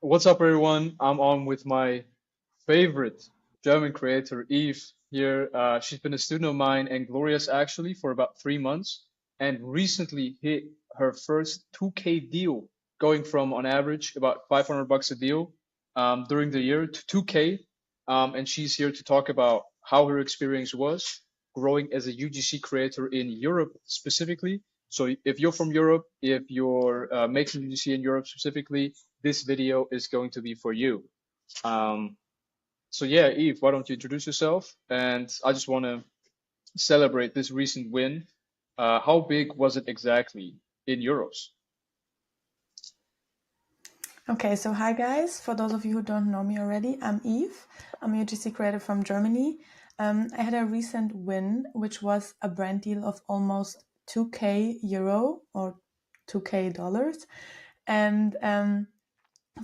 What's up, everyone? I'm on with my favorite German creator, Eve, here. She's been a student of mine and Gloria's actually for about 3 months and recently hit her first 2K deal, going from on average about 500 bucks a deal during the year to 2K. And she's here to talk about how her experience was growing as a UGC creator in Europe specifically. So if you're from Europe, if you're making UGC in Europe specifically, this video is going to be for you. Um, so yeah, Eve, why don't you introduce yourself? And I just want to celebrate this recent win. How big was it exactly in euros? Okay, so hi guys. For those of you who don't know me already, I'm Eve. I'm a UGC creator from Germany. I had a recent win, which was a brand deal of almost 2K euro or 2K dollars. And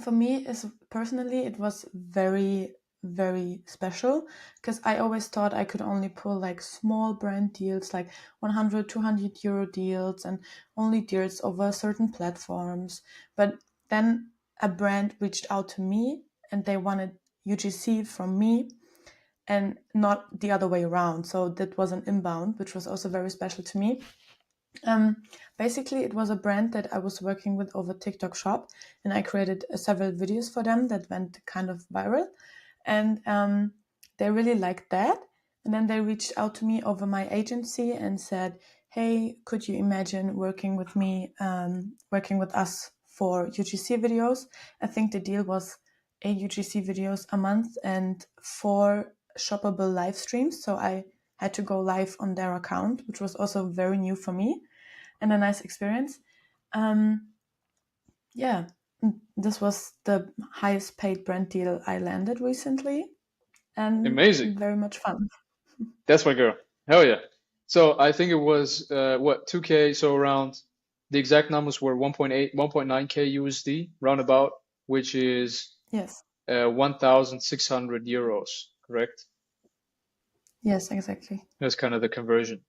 for me, personally, it was very, very special because I always thought I could only pull like small brand deals, like 100, 200 euro deals, and only deals over certain platforms. But then a brand reached out to me and they wanted UGC from me and not the other way around. So that was an inbound, which was also very special to me. Basically, it was a brand that I was working with over TikTok Shop, and I created several videos for them that went kind of viral, and they really liked that. And then they reached out to me over my agency and said, "Hey, could you imagine working with me, working with us for UGC videos?" I think the deal was 8 UGC videos a month and 4 shoppable live streams. So I had to go live on their account, which was also very new for me and a nice experience. Um, yeah, this was the highest paid brand deal I landed recently and Amazing. very much fun. That's my girl. Hell yeah. So I think it was what 2K, so around the exact numbers were 1.8, 1.9K USD roundabout, which is Yes, 1,600 euros, correct? yes, exactly. That's kind of the conversion.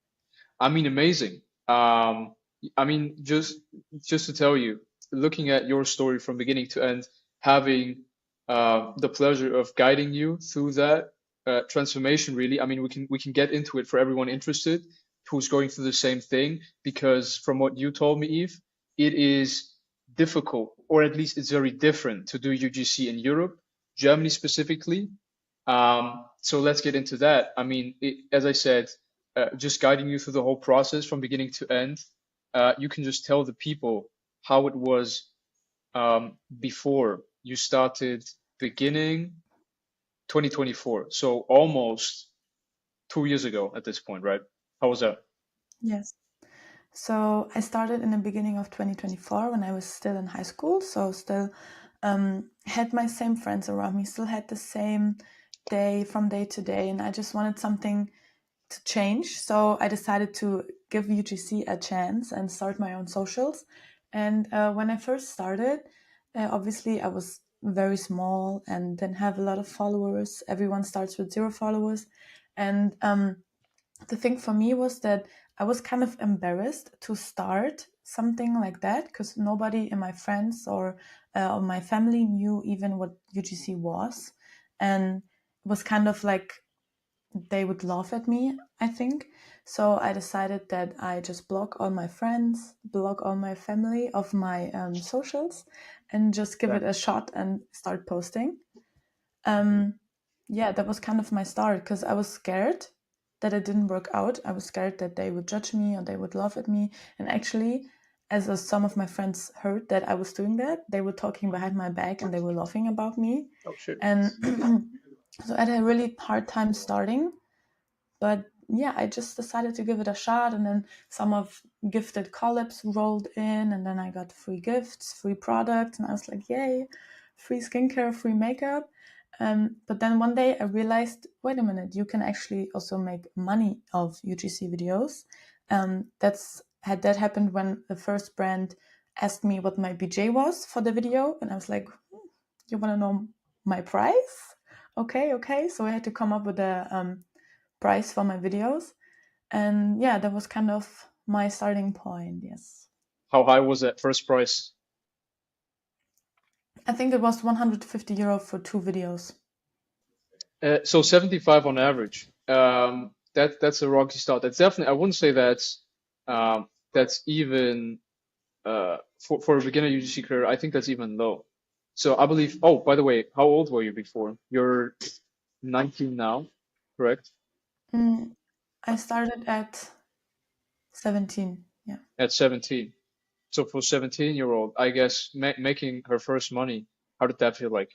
I mean, amazing. Um, I mean, just to tell you, looking at your story from beginning to end, having the pleasure of guiding you through that transformation, really. I mean, we can get into it for everyone interested who's going through the same thing, because from what you told me, Eve, it is difficult, or at least it's very different to do UGC in Europe, Germany specifically. So let's get into that. I mean, as I said, just guiding you through the whole process from beginning to end. You can just tell the people how it was before you started beginning 2024. So almost 2 years ago at this point, right? How was that? Yes. So I started in the beginning of 2024 when I was still in high school. So still had my same friends around me, still had the same day from day to day. And I just wanted something to change. So I decided to give UGC a chance and start my own socials. And when I first started, obviously I was very small and didn't have a lot of followers. Everyone starts with 0 followers. And the thing for me was that I was kind of embarrassed to start something like that because nobody in my friends or my family knew even what UGC was. And it was kind of like they would laugh at me, I think. So I decided that I just block all my friends, block all my family of my socials, and just give it Damn. a shot and start posting. Mhm. Yeah, that was kind of my start because I was scared that it didn't work out. I was scared that they would judge me or they would laugh at me. And actually, some of my friends heard that I was doing that, they were talking behind my back and they were laughing about me. Oh shit. And so I had a really hard time starting. But yeah, I just decided to give it a shot. And then some of gifted collabs rolled in, and then I got free gifts, free products. And I was like, yay, free skincare, free makeup. But then one day I realized, wait a minute, you can actually also make money of UGC videos. Had that happened when the first brand asked me what my BJ was for the video, and I was like, you want to know my price? Okay, okay. So I had to come up with a price for my videos, and yeah, that was kind of my starting point. Yes. How high was that first price? I think it was 150 euro for 2 videos. So 75 on average. That's a rocky start. That's definitely, I wouldn't say that's even for a beginner UGC career. I think that's even low. So I believe. Oh, by the way, how old were you before? You're 19 now, correct? Mm, I started at 17. Yeah. At 17. So for 17-year-old, I guess making her first money, how did that feel like?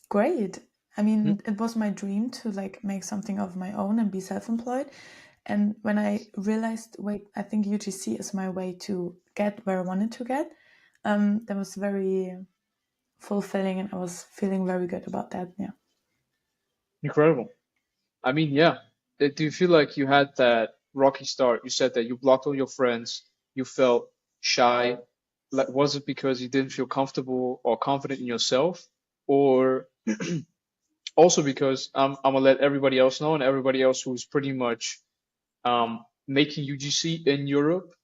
Great. I Hmm? mean, it was my dream to like make something of my own and be self-employed. And when I realized, wait, I think UGC is my way to get where I wanted to get, that was very fulfilling, and I was feeling very good about that. Yeah. Incredible. I mean, yeah. Do you feel like you had that rocky start? You said that you blocked all your friends, you felt shy. Like, was it because you didn't feel comfortable or confident in yourself? Or also because I'm gonna let everybody else know, and everybody else who's pretty much making UGC in Europe,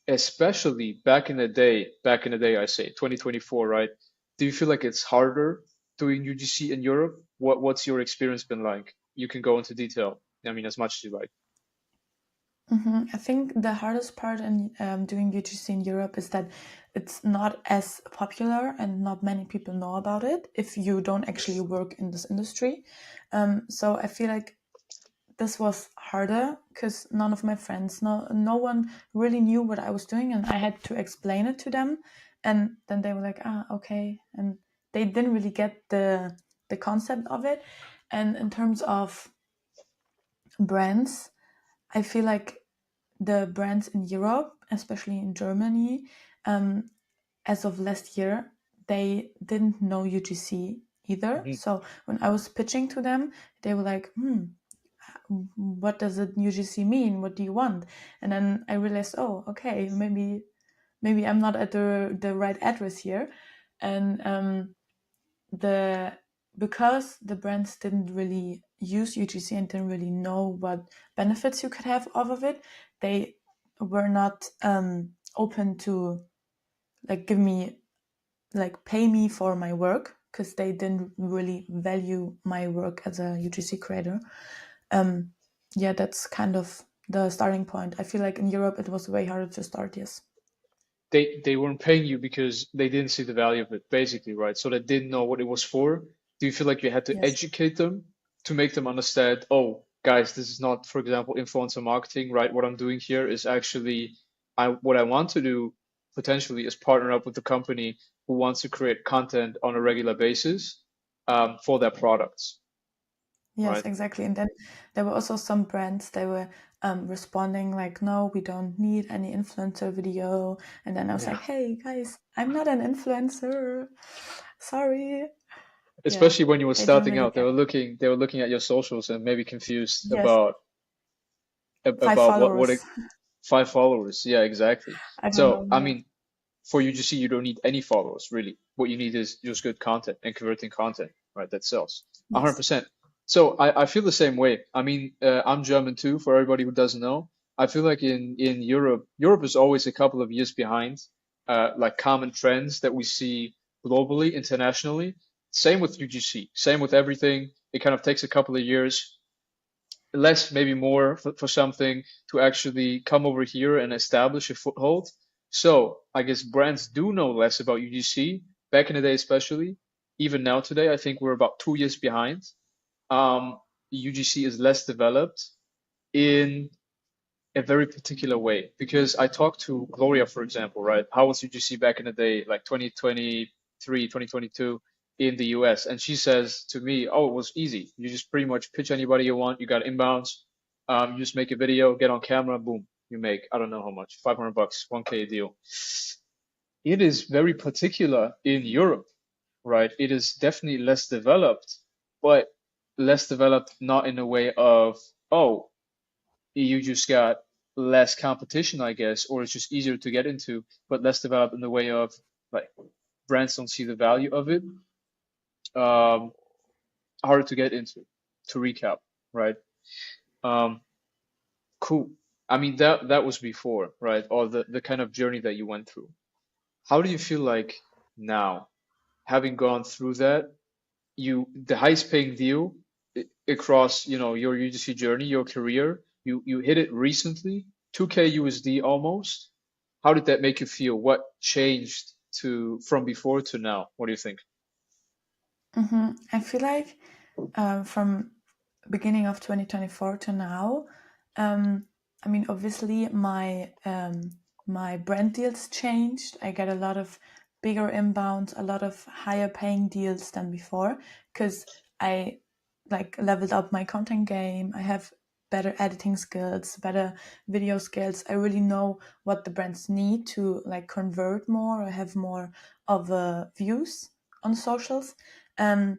especially back in the day, I say 2024, right? Do you feel like it's harder doing UGC in Europe? What's your experience been like? You can go into detail. I mean, as much as you like. I think the hardest part in doing UGC in Europe is that it's not as popular and not many people know about it if you don't actually work in this industry. So I feel like this was harder because none of my friends, no one really knew what I was doing, and I had to explain it to them, and then they were like, ah, okay, and they didn't really get the concept of it. And in terms of brands, I feel like the brands in Europe, especially in Germany, um, as of last year, they didn't know UGC either. Mhm. So when I was pitching to them, they were like, what does it UGC mean? What do you want? And then I realized, oh, okay, maybe I'm not at the right address here. And the because the brands didn't really use UGC and didn't really know what benefits you could have off of it, they were not open to like give me like pay me for my work because they didn't really value my work as a UGC creator. Um, yeah, that's kind of the starting point. I feel like in Europe it was way harder to start. Yes. They weren't paying you because they didn't see the value of it, basically, right? So they didn't know what it was for. Do you feel like you had to Yes. educate them to make them understand, oh, guys, this is not, for example, influencer marketing, right? What I'm doing here is actually what I want to do potentially is partner up with a company who wants to create content on a regular basis for their products, Yes, right? exactly. And then there were also some brands they were responding like, no, we don't need any influencer video. And then I was Yeah. like, hey guys, I'm not an influencer. Sorry. Yeah, Especially when you were they didn't starting really out, get. they were looking at your socials and maybe confused Yes, five about what followers. 5 followers. Yeah, exactly. I don't So, know. I Yeah. mean, for UGC, you don't need any followers, really. What you need is just good content and converting content, right? That sells. Yes. 100%. So I feel the same way. I mean, I'm German too, for everybody who doesn't know. I feel like in Europe is always a couple of years behind, like common trends that we see globally, internationally. Same with UGC, same with everything. It kind of takes a couple of years less, maybe more for something to actually come over here and establish a foothold. So I guess brands do know less about UGC back in the day, especially. Even now today, I think we're about 2 years behind. UGC is less developed in a very particular way because I talked to Gloria, for example, right? How was UGC back in the day, like 2023, 2022 in the US? And she says to me, oh, it was easy. You just pretty much pitch anybody you want. You got inbounds. You just make a video, get on camera, boom, you make, I don't know how much, 500 bucks, 1K a deal. It is very particular in Europe, right? It is definitely less developed, but less developed not in a way of, oh, you just got less competition, I guess, or it's just easier to get into, but less developed in the way of like brands don't see the value of it. Um, Harder to get into. To recap, right? Um, cool. I mean that was before, right? Or the kind of journey that you went through. How do you feel like now, having gone through that, the highest paying deal across, your UGC journey, your career, you hit it recently, 2K USD almost. How did that make you feel? What changed to from before to now? What do you think? I feel like from beginning of 2024 to now, I mean, obviously my brand deals changed. I get a lot of bigger inbounds, a lot of higher paying deals than before because I like leveled up my content game. I have better editing skills, better video skills. I really know what the brands need to like convert more or have more of views on socials. Um,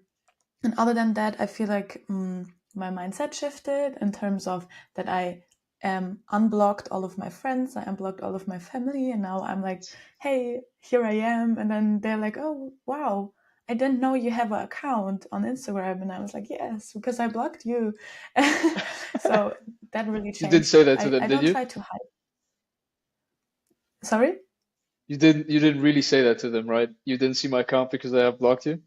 and other than that, I feel like my mindset shifted in terms of that I unblocked all of my friends, I unblocked all of my family, and now I'm like, hey, here I am. And then they're like, oh, wow, I didn't know you have an account on Instagram. And I was like, yes, because I blocked you. So that really You didn't changed. say that to them, I did don't you? try to hide. Sorry? You didn't really say that to them, right? You didn't see my account because I have blocked you?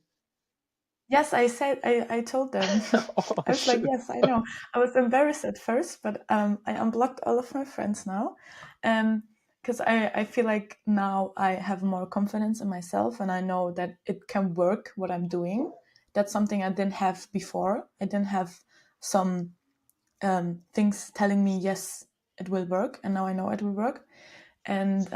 Yes, I said, I told them. Oh I was like, shit. yes, I know. I was embarrassed at first, but I unblocked all of my friends now. Because I feel like now I have more confidence in myself and I know that it can work what I'm doing. That's something I didn't have before. I didn't have some things telling me, yes, it will work. And now I know it will work. And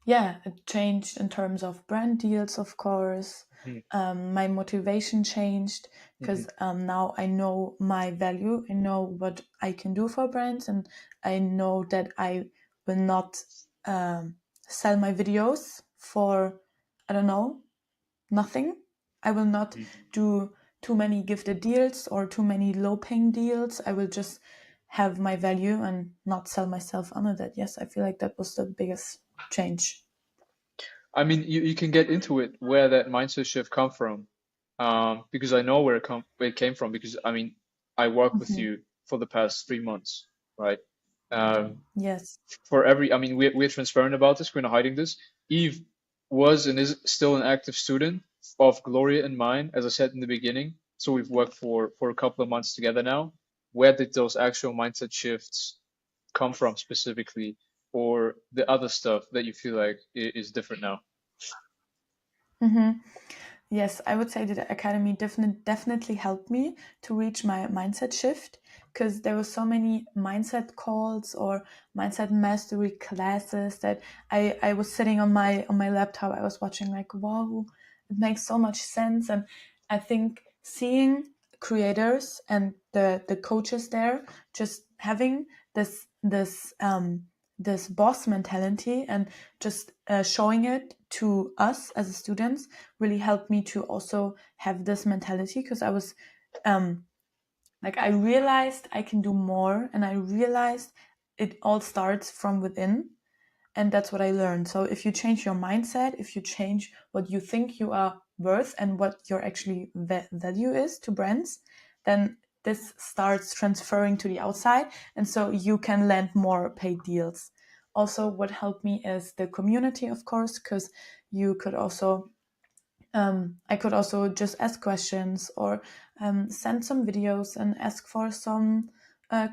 yeah, it changed in terms of brand deals, of course. Mhm, My motivation changed because mhm, now I know my value. I know what I can do for brands, and I know that I will not sell my videos for, I don't know, nothing. I will not mhm. do too many gifted deals or too many low paying deals. I will just have my value and not sell myself under that. Yes, I feel like that was the biggest change. I mean, you can get into it where that mindset shift come from, because I know where it came from. Because I mean, I work with Mhm. you for the past 3 months, right? Um, Yes. I mean, we're transparent about this. We're not hiding this. Eve was and is still an active student of Gloria and mine, as I said in the beginning. So we've worked for a couple of months together now. Where did those actual mindset shifts come from specifically, or the other stuff that you feel like is different now? hmm Yes, I would say that the academy definitely helped me to reach my mindset shift because there were so many mindset calls or mindset mastery classes that I was sitting on my laptop. I was watching like, wow, it makes so much sense. And I think seeing creators and the coaches there just having this boss mentality and just showing it to us as students really helped me to also have this mentality because I was um, like I realized I can do more and I realized it all starts from within, and that's what I learned. So if you change your mindset, if you change what you think you are worth and what your actually value is to brands, then this starts transferring to the outside, and so you can land more paid deals. Also, what helped me is the community, of course, because you could also I could also just ask questions or send some videos and ask for some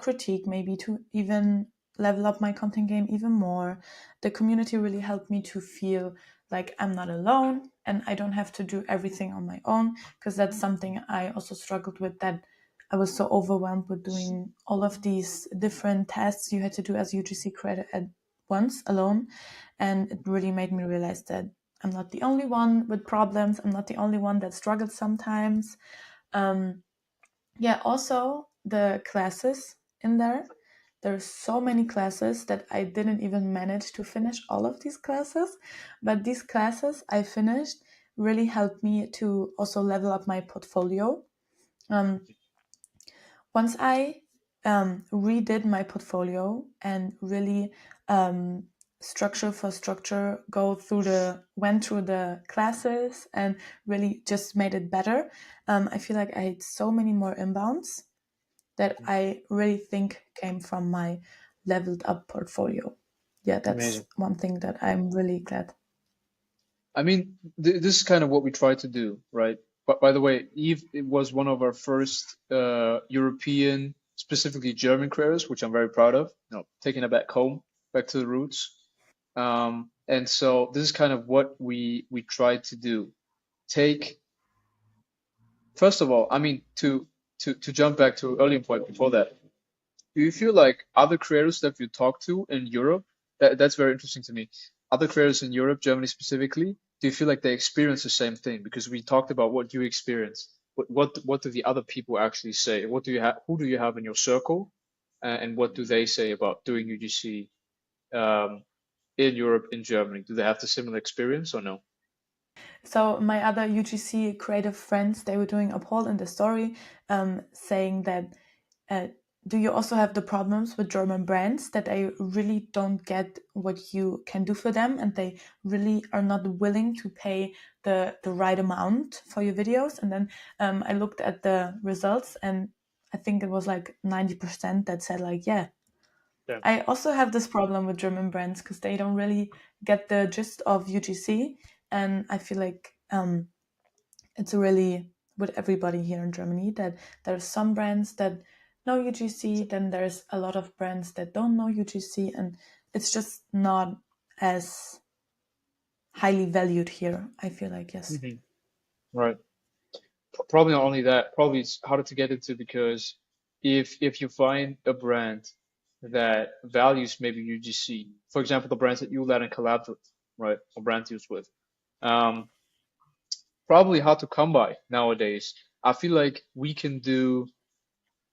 critique, maybe to even level up my content game even more. The community really helped me to feel like I'm not alone and I don't have to do everything on my own, because that's something I also struggled with, that I was so overwhelmed with doing all of these different tasks you had to do as UGC creator at once alone. And it really made me realize that I'm not the only one with problems. I'm not the only one that struggles sometimes. Um, yeah, also the classes in there. There's so many classes that I didn't even manage to finish all of these classes. But these classes I finished really helped me to also level up my portfolio. Um, Once I redid my portfolio and really structure for structure went through the classes and really just made it better, I feel like I had so many more inbounds that I really think came from my leveled up portfolio. yeah, that's Amazing. one thing that I'm really glad. I mean, th this is kind of what we try to do, right? But by the way, Eve it was one of our first European, specifically German creators, which I'm very proud of. You know, taking it back home, back to the roots. And so this is kind of what we try to do. Take First of all, I mean, to jump back to an earlier point before that, do you feel like other creators that you talk to in Europe, that's very interesting to me. Other creators in Europe, Germany specifically, do you feel like they experience the same thing? Because we talked about what you experience. What do the other people actually say? What do you have? Who do you have in your circle? And what do they say about doing UGC in Europe, in Germany? Do they have the similar experience or no? So my other UGC creative friends, they were doing a poll in the story, saying that, uh, do you also have the problems with German brands that they really don't get what you can do for them, and they really are not willing to pay the right amount for your videos? And then I looked at the results, and I think it was like 90% that said like, yeah, Yeah. I also have this problem with German brands because they don't really get the gist of UGC, and I feel like it's really with everybody here in Germany that there's some brands that know UGC, then there's a lot of brands that don't know UGC, and it's just not as highly valued here. I feel like, yes, Hmm. Right. Probably not only that, probably it's harder to get into because if you find a brand that values maybe UGC, for example, the brands that you let and collab with, right, or brand deals with, um, probably hard to come by nowadays. I feel like we can do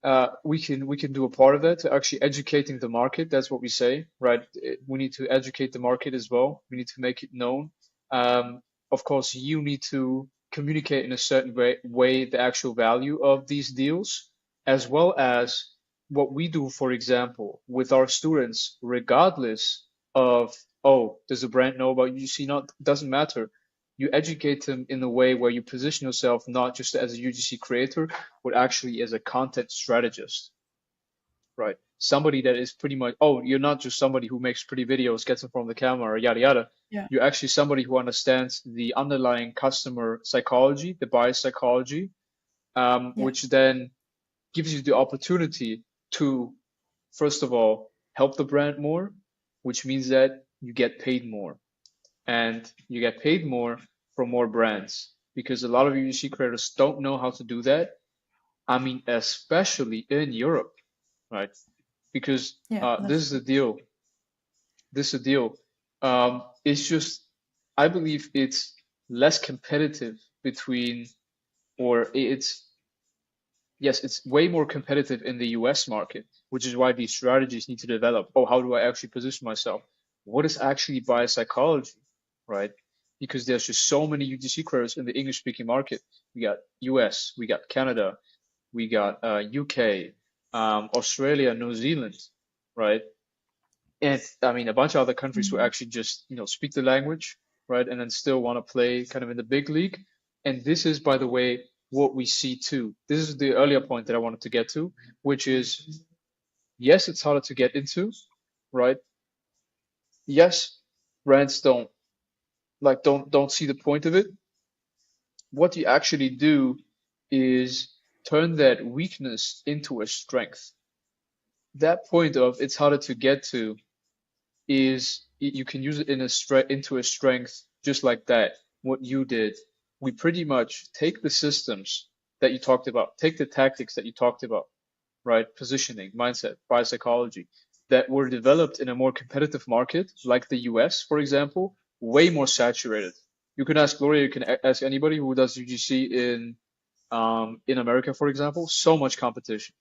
a part of that to actually educating the market. That's what we say, right? We need to educate the market as well. We need to make it known. Of course, you need to communicate in a certain way the actual value of these deals, as well as what we do, for example, with our students, regardless of, oh, does the brand know about UGC? Not, doesn't matter. You educate them in a way where you position yourself not just as a UGC creator, but actually as a content strategist, right? Somebody that is pretty much, oh, you're not just somebody who makes pretty videos, gets in front of the camera, yada yada. yeah, You're actually somebody who understands the underlying customer psychology, the buyer psychology, yeah, which then gives you the opportunity to, first of all, help the brand more, which means that you get paid more. And you get paid more from more brands because a lot of UGC creators don't know how to do that. I mean, especially in Europe, right? Because yeah, this that's is the true. deal. This is the deal. It's just, I believe it's less competitive between, or it's, yes, it's way more competitive in the US market, which is why these strategies need to develop. Oh, how do I actually position myself? What is actually bias psychology, right? Because there's just so many UGC creators in the English speaking market. We got US, we got Canada, we got UK, Australia, New Zealand, right? And I mean a bunch of other countries who Mhm. actually just speak the language, right? And then still want to play kind of in the big league. And this is, by the way, what we see too. This is the earlier point that I wanted to get to, which is yes, it's harder to get into, right? Yes, brands don't see the point of it. What you actually do is turn that weakness into a strength. That point of it's harder to get to is you can use it into a strength just like that. What you did, we pretty much take the systems that you talked about, take the tactics that you talked about, right? Positioning, mindset, biopsychology, that were developed in a more competitive market like the US, for example, way more saturated. You can ask Gloria, you can ask anybody who does UGC in America, for example, so much competition,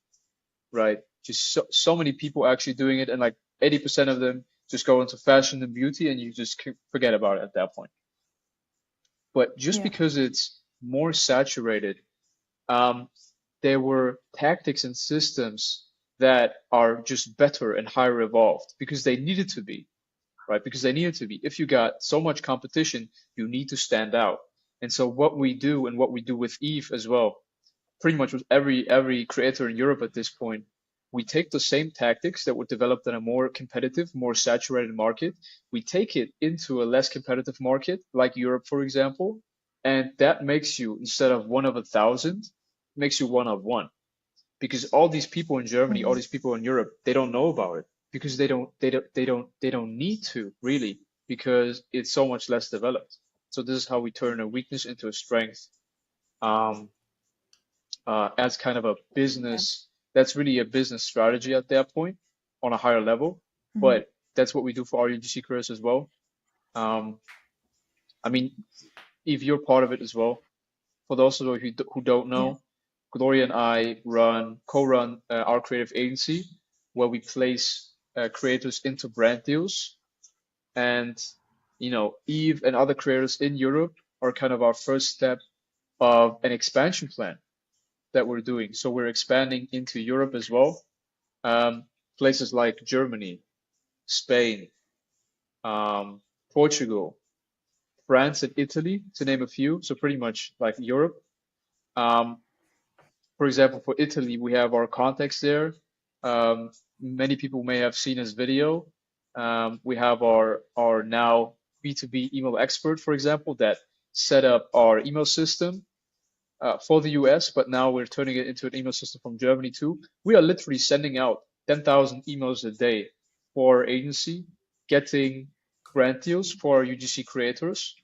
right? Just so many people actually doing it, and like 80% of them just go into fashion and beauty, and you just forget about it at that point. But just Yeah, because it's more saturated, um, there were tactics and systems that are just better and higher evolved because they needed to be, right? Because they needed to be. If you got so much competition, you need to stand out. And so what we do and what we do with Eve as well, pretty much with every creator in Europe at this point, we take the same tactics that were developed in a more competitive, more saturated market, we take it into a less competitive market, like Europe, for example, and that makes you, instead of one of a thousand, makes you one of one. Because all these people in Germany, all Mhm. these people in Europe, they don't know about it because they don't need to really, because it's so much less developed. So this is how we turn a weakness into a strength. Um, as kind of a Yeah. business. That's really a business strategy at that point on a higher level. Mhm. But that's what we do for our UGC careers as well. Um, I mean, if you're part of it as well, for those of you who don't Yeah. know, Gloria and I co-run our creative agency where we place creators into brand deals. And, Eve and other creators in Europe are kind of our first step of an expansion plan that we're doing. So we're expanding into Europe as well. Um, Places like Germany, Spain, um, Portugal, France, and Italy, to name a few. So pretty much like Europe. Um, for example, for Italy, we have our contacts there. Many people may have seen this video. We have our now B2B email expert, for example, that set up our email system for the US, but now we're turning it into an email system from Germany too. We are literally sending out 10,000 emails a day for our agency, getting brand deals for our UGC creators,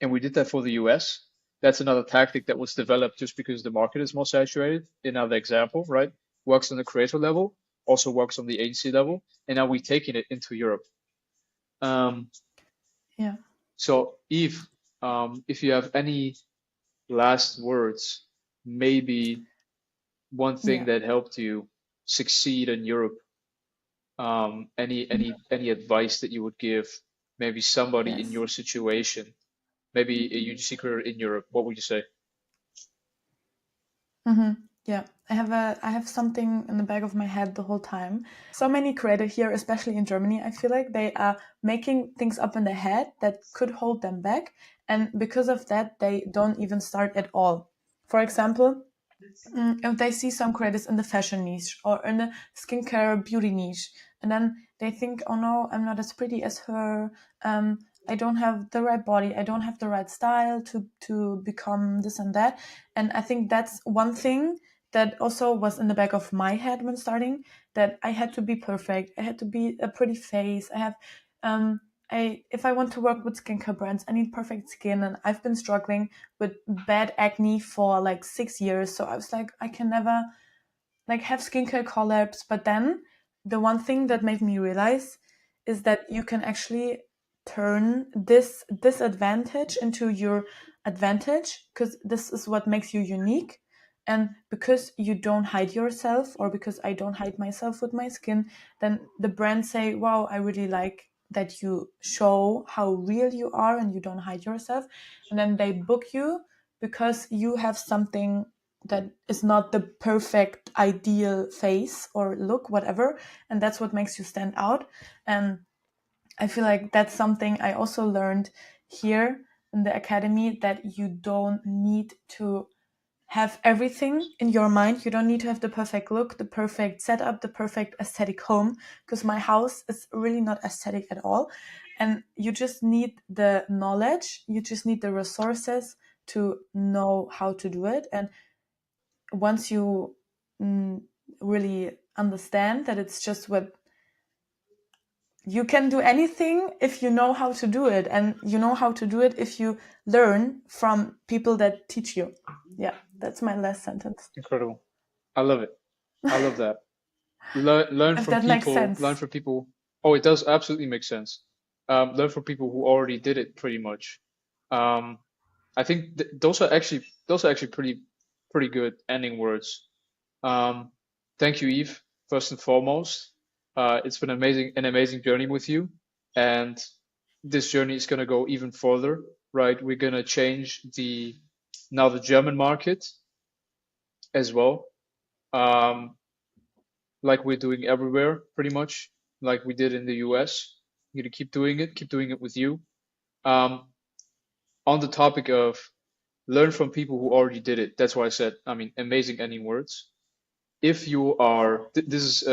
and we did that for the US. That's another tactic that was developed just because the market is more saturated. Another example, right? Works on the creator level, also works on the agency level, and now we're taking it into Europe. Um, Yeah. so, Eve, if you have any last words, maybe one thing Yeah. that helped you succeed in Europe? Any advice that you would give maybe somebody in Yes. your situation, maybe a UGC career in Europe? What would you say? Hmm. Yeah, I have something in the back of my head the whole time. So many creators here, especially in Germany, I feel like they are making things up in their head that could hold them back, and because of that, they don't even start at all. For example, if they see some creators in the fashion niche or in the skincare beauty niche, and then they think, oh no, I'm not as pretty as her. I don't have the right body. I don't have the right style to become this and that. And I think that's one thing that also was in the back of my head when starting, that I had to be perfect. I had to be a pretty face. Um, if I want to work with skincare brands, I need perfect skin, and I've been struggling with bad acne for like 6 years. So I was like, I can never like have skincare collabs. But then the one thing that made me realize is that you can actually turn this disadvantage into your advantage, because this is what makes you unique. And because you don't hide yourself, or because I don't hide myself with my skin, then the brands say, wow, I really like that you show how real you are and you don't hide yourself. And then they book you because you have something that is not the perfect ideal face or look, whatever, and that's what makes you stand out. And I feel like that's something I also learned here in the academy, that you don't need to have everything in your mind. You don't need to have the perfect look, the perfect setup, the perfect aesthetic home, because my house is really not aesthetic at all. And you just need the knowledge, you just need the resources to know how to do it. And once you mm, really understand that it's just what you can do, anything if you know how to do it, and you know how to do it if you learn from people that teach you. Yeah, that's my last sentence. Incredible. I love it. I love that. Learn If from that makes people. Learn sense. from people. Oh, it does absolutely make sense. Learn from people who already did it, pretty much. Um, I think those are actually pretty good ending words. Um, Thank you, Eve, first and foremost. It's been an amazing journey with you, and this journey is gonna go even further, right? We're gonna change the German market as well, um, like we're doing everywhere, pretty much, like we did in the US. We're gonna keep doing it with you. Um, on the topic of learn from people who already did it. That's why I said, I mean, amazing ending words. if you are, this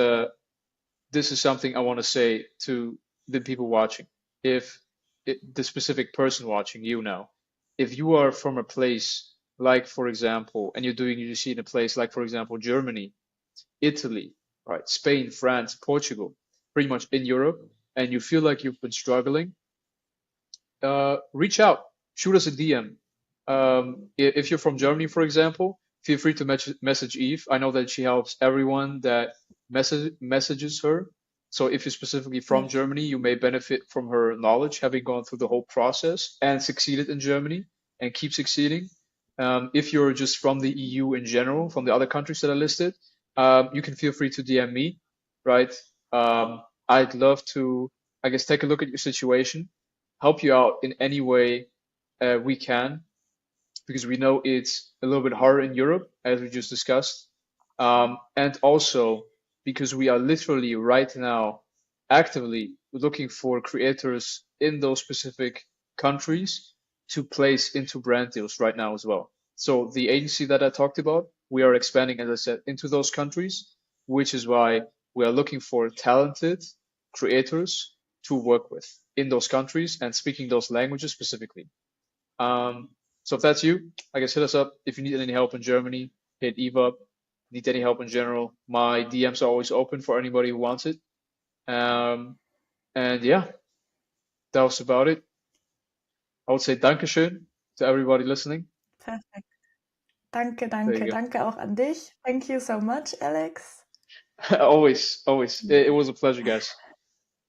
is something I want to say to the people watching. If the specific person watching you now, if you are from a place like, for example, and you're doing UGC in a place like, for example, Germany, Italy, right, Spain, France, Portugal, pretty much in Europe, and you feel like you've been struggling, reach out, shoot us a DM. If you're from Germany, for example, feel free to message Eve. I know that she helps everyone that messages her. So if you're specifically from Yes. Germany, you may benefit from her knowledge, having gone through the whole process and succeeded in Germany and keep succeeding. If you're just from the EU in general, from the other countries that are listed, you can feel free to DM me, right? I'd love to, I guess, take a look at your situation, help you out in any way we can, because we know it's a little bit harder in Europe, as we just discussed. And also because we are literally right now actively looking for creators in those specific countries to place into brand deals right now as well. So the agency that I talked about, we are expanding, as I said, into those countries, which is why we are looking for talented creators to work with in those countries and speaking those languages specifically. Um, so if that's you, I guess hit us up. If you need any help in Germany, hit Eve up. Need any help in general, my DMs are always open for anybody who wants it. Um, and yeah, that was about it. I would say Dankeschön to everybody listening. Perfect. Danke, There danke, you danke auch an dich. Thank you so much, Alex. go. Always, always. It was a pleasure, guys.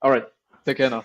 All right, take care now.